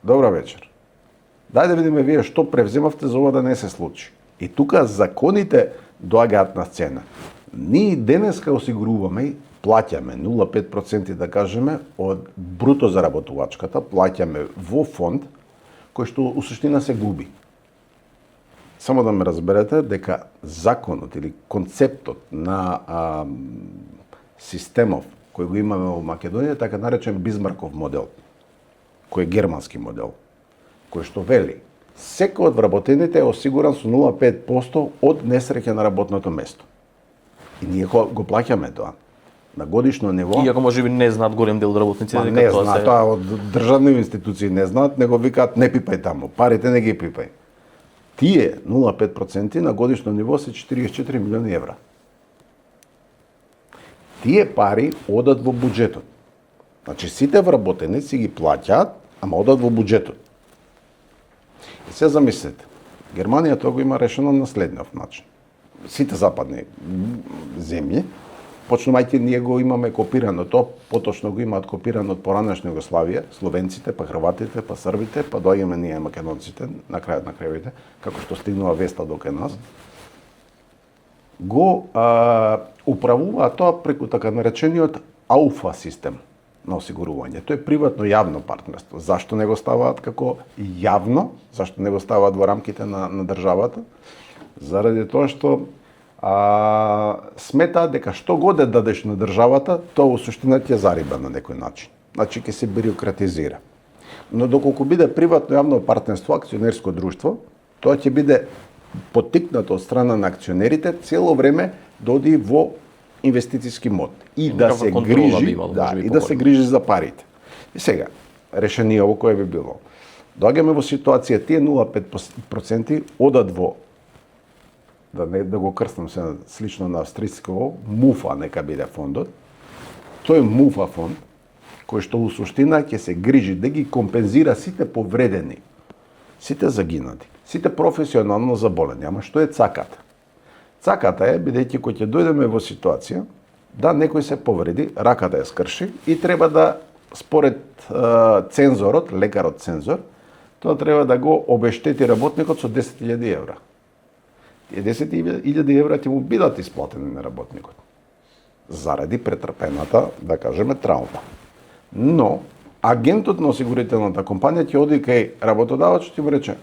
добра вечер. Дај да видиме вие што превземавте за ова да не се случи. И тука законите доаѓаат на сцена. Ние денеска осигуруваме и плаќаме 0,5% да кажеме од бруто заработувачката, плаќаме во фонд кој што у суштина се губи. Само да ме разберете дека законот или концептот на системов кој го имаме во Македонија, така наречен Бисмарков модел, кој е германски модел, кој што вели секој од вработените е осигуран со 0,5% од несреќа на работното место. И ние го плаќаме тоа на годишно ниво. Иако можеби не знаат голем дел од работниците дека тоа не знаат, тоа од државни институции не знаат, него викаат не пипај таму, парите не ги пипај. Тие 0,5% на годишно ниво се 44 милиони евра. Тие пари одат во буџетот. Значи сите вработеници ги плаќаат, ама одат во буџетот. И се замислете, Германија тоа го има решено на следниот начин. Сите западни земји, почнувајќи ние го имаме копирано тоа, поточно го имаат копирано од поранешна Југославија, словенците, па хрватите, па србите, па доаѓаме ние македонците на крајот на крајовите, како што стигнува веста до кај нас. Го управуваат тоа преку така наречениот АУФА систем на осигурување. Тоа е приватно јавно партнерство. Зашто не го ставаат како јавно? Зашто не го ставаат во рамките на државата? Заради тоа што сметаат дека што god дадеш на државата, тоа во суштина ќе зариба на некој начин. Значи ќе се бирократизира. Но доколку биде приватно јавно партнерство, акционерско друштво, тоа ќе биде поттикнато од страна на акционерите цело време да оди во инвестициски мод и да се грижи, да се грижи за парите. И сега, решението кое би било? Доаѓаме во ситуација тие 0,5% одат во да го крстам се слично на австриско МУФА нека биде фондот. Тој МУФА фонд кој што во суштина ќе се грижи да ги компензира сите повредени, сите загинати, сите професионално заболени. Ама што е цаката? Цаката е, бидејќи кој ќе дојдеме во ситуација да некој се повреди, раката ја скрши и треба да, според цензорот, лекарот цензор, тоа треба да го обештети работникот со 10.000 евра. Тие 10.000 евра ќе му бидат исплатени на работникот заради претрпената, да кажеме, травма. Но агентот на осигурителната компанија ќе оди кај работодавачот и му рече: